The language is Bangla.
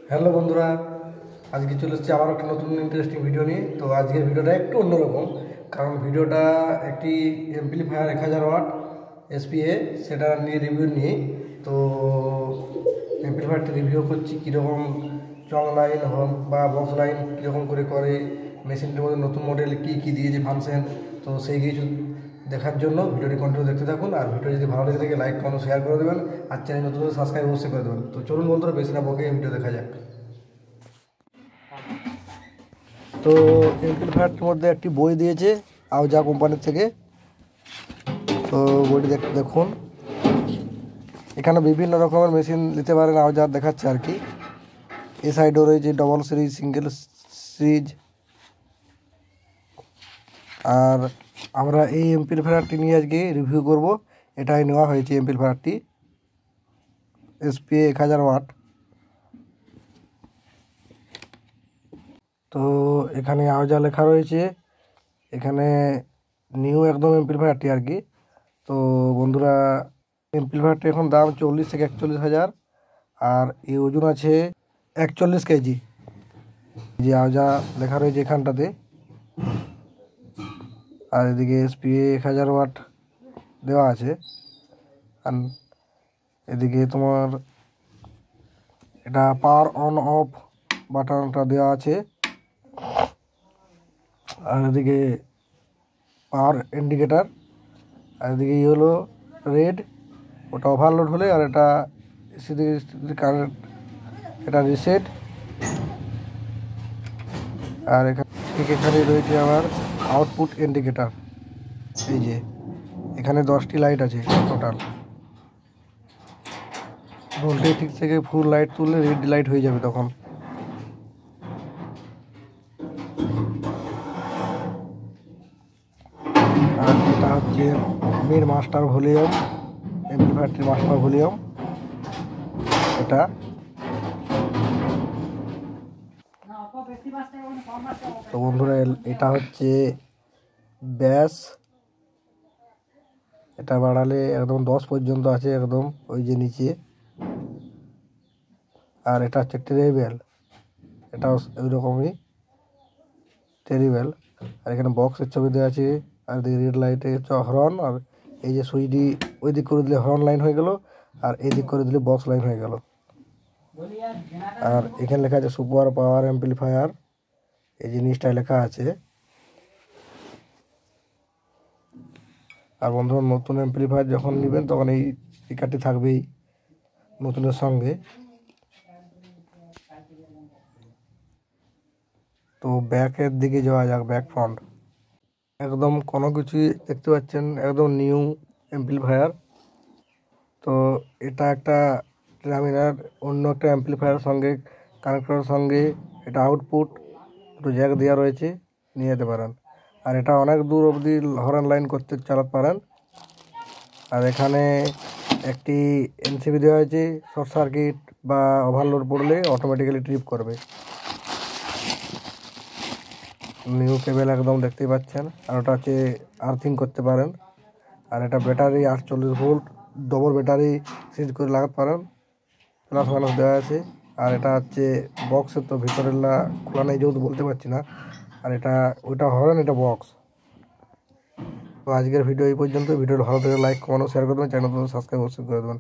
হ্যালো বন্ধুরা, আজকে চলে এসেছি আবার একটা নতুন ইন্টারেস্টিং ভিডিও নিয়ে। তো আজকের ভিডিওটা একটু অন্যরকম, কারণ ভিডিওটা একটি এমপ্লিফায়ার 1000 ওয়াট এসপিএ সেটা নিয়ে রিভিউ নিয়ে। তো এমপ্লিফায়ারটি রিভিউ করছি, কীরকম চং লাইন হোক বা বক্স লাইন কীরকম করে মেশিনটির মধ্যে নতুন মডেল কী দিয়েছে ফাংশন। তো সেই কিছু দেখার জন্য ভিডিওটি কন্টিনিউ দেখতে থাকুন। আর ভিডিও যদি ভালো লেগে থাকে লাইক কমেন্ট শেয়ার করে দেবেন, আর চ্যানেল নতুন সাবস্ক্রাইব অবশ্যই করে দেবেন। তো চলুন বন্ধুরা, বেশি না বকে ভিডিও দেখা যাক। তো এমপ্লিফায়ারটির মধ্যে একটি বই দিয়েছে আওজা কোম্পানির থেকে। তো বইটি দেখুন, এখানে বিভিন্ন রকমের মেশিন নিতে পারেন আওজা দেখাচ্ছে আর কি। এ সাইডও রয়েছে ডবল সিরিজ, সিঙ্গেল সিরিজ। আর আমরা এই এমপ্লিফায়ারটি নিয়ে আজকে রিভিউ করব। এটাই নেওয়া হয়েছে এমপ্লিফায়ারটি এসপিএ 1000 ওয়াট। তো এখানে আওজা লেখা রয়েছে, এখানে নিউ একদম এমপ্লিফায়ারটি আর কি। তো বন্ধুরা, এমপ্লিফায়ারটি এখন দাম 40 থেকে 41 হাজার, আর এই ওজন আছে 41 কেজি। যে আওজা লেখা রয়েছে এখানটাতে, আর এদিকে এসপিএ 1000 ওয়াট দেওয়া আছে। আর এদিকে তোমার এটা পাওয়ার অন অফ বাটনটা দেওয়া আছে। আর এদিকে পাওয়ার ইন্ডিকেটার, আর এদিকে হলো রেড, ওটা ওভারলোড হলে, আর এটা কারেন্ট, এটা রিসেট। আর এখানে রয়েছে আমার আউটপুট ইন্ডিকেটার। এই যে এখানে 10টি লাইট আছে টোটাল। ভোল্টেজ ঠিক থেকে ফুল লাইট তুললে রেড লাইট হয়ে যাবে তখন। আর এটা হচ্ছে মেন মাস্টার ভলিউম, এমপ্লিফায়ারটির মাস্টার ভলিউম এটা। তো বন্ধুরা, এটা হচ্ছে ব্যাস, এটা বাড়ালে একদম 10 পর্যন্ত আছে একদম ওই যে নিচে। আর এটা হচ্ছে টেরিবেল, এটাও ওই রকমই টেরিবেল। আর এখানে বক্সের ছবি দেওয়া আছে। আর এদিকে রেড লাইটে হচ্ছে হর্ন, আর এই যে সুইডি ওই দিক করে দিলে হর্ন লাইন হয়ে গেল, আর এই দিক করে দিলে বক্স লাইন হয়ে গেল। আর এখানে লেখা আছে সুপার পাওয়ার এমপ্লিফায়ার, এই জিনিসটাই লেখা আছে। আর বন্ধুরা, নতুন এমপ্লিফায়ার যখন নেবেন তখন এই স্পিকারটি থাকবেই নতুনের সঙ্গে। তো ব্যাকের দিকে যাওয়া যাক, ব্যাক ফ্রন্ট একদম কোনো কিছুই দেখতে পাচ্ছেন, একদম নিউ এমপ্লিফায়ার। তো এটা একটা ট্রামিনার অন্য একটা অ্যাম্পলিফায়ারের সঙ্গে কানেক্ট করার সঙ্গে এটা আউটপুট একটু জ্যাক দেওয়া রয়েছে, নিয়ে যেতে পারেন। আর এটা অনেক দূর অবধি হর্ন লাইন করতে চালাতে পারেন। আর এখানে একটি এনসিবি দেওয়া হয়েছে, শর্ট সার্কিট বা ওভারলোড পড়লে অটোমেটিক্যালি ট্রিপ করবে। নিউ কেবেল একদম দেখতেই পাচ্ছেন। আর ওটা হচ্ছে আর্থিং করতে পারেন। আর এটা ব্যাটারি 48 ভোল্ট ডবল ব্যাটারি সিজ করে লাগাতে পারেন, প্লাস মাইনাস দেওয়া আছে। আর এটা হচ্ছে বক্সের, তো ভিতরের খোলা নেই যেহেতু বলতে পারছি না। আর এটা ওইটা হরেন, এটা বক্স। তো আজকের ভিডিও এই পর্যন্ত। ভিডিওটা ভালো থেকে লাইক কমেন্ট শেয়ার করে দেবেন, চ্যানেল সাবস্ক্রাইব অবশ্যই করে দেবেন।